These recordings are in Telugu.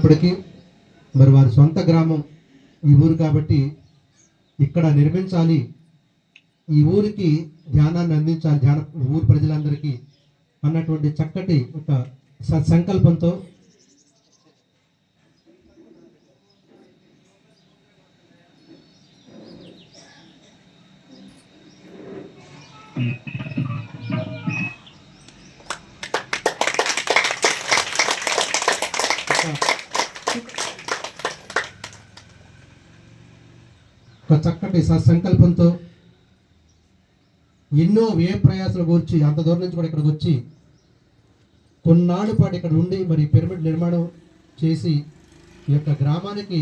అయినప్పటికీ మరి వారి సొంత గ్రామం ఈ ఊరు కాబట్టి ఇక్కడ నిర్మించాలి, ఈ ఊరికి ధ్యానాన్ని అందించాలి, ఊరు ప్రజలందరికీ అన్నటువంటి చక్కటి ఒక సత్సంకల్పంతో ఒక చక్కటి సత్సంకల్పంతో ఎన్నో వ్యయ ప్రయాసాలు కూర్చి అంత దూరం నుంచి కూడా ఇక్కడికి వచ్చి కొన్నాళ్ళ పాటు ఇక్కడ ఉండి మరి పిరమిడ్ నిర్మాణం చేసి ఈ యొక్క గ్రామానికి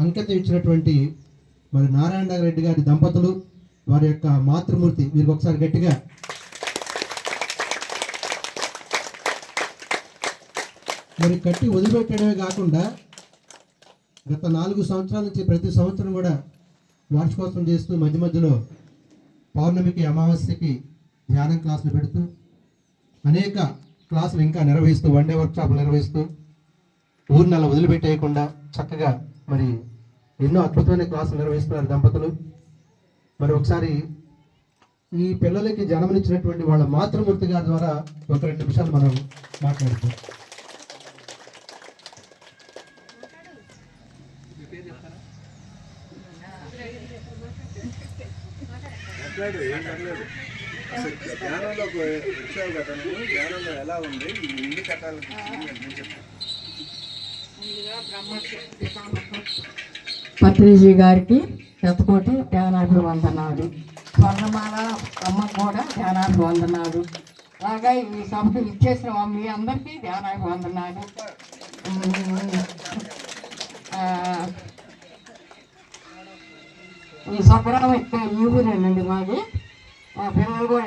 అంకితం ఇచ్చినటువంటి మరి నారాయణ రెడ్డి గారి దంపతులు, వారి యొక్క మాతృమూర్తి, వీరికి ఒకసారి గట్టిగా మరి కట్టి వదిలిపెట్టడమే కాకుండా గత 4 సంవత్సరాల నుంచి ప్రతి సంవత్సరం కూడా వార్షికోత్సవం చేస్తూ మధ్య మధ్యలో పౌర్ణమికి, అమావాస్యకి ధ్యానం క్లాసులు పెడుతూ అనేక క్లాసులు ఇంకా నిర్వహిస్తూ, వన్ డే వర్క్షాప్లు నిర్వహిస్తూ ఊరిని అలా వదిలిపెట్టేయకుండా చక్కగా మరి ఎన్నో అద్భుతమైన క్లాసులు నిర్వహిస్తున్నారు దంపతులు. మరి ఒకసారి ఈ పిల్లలకి జన్మనిచ్చినటువంటి వాళ్ళ మాతృమూర్తి గారి ద్వారా ఒక 2 నిమిషాలు మనం మాట్లాడుతాం. పత్రిజీ గారికి శతకోటి ధ్యానాభివందనాలు. స్వర్ణమాల అమ్మ కూడా ధ్యానాభివందనాలు. అలాగే ఈ సభకు ఇచ్చేసిన మీ అందరికీ ధ్యానాభివందనాలు. ఈ స్వగ్రామం ఇక్కడ ఈ ఊరేనండి మాది. మా పిల్లలు కూడా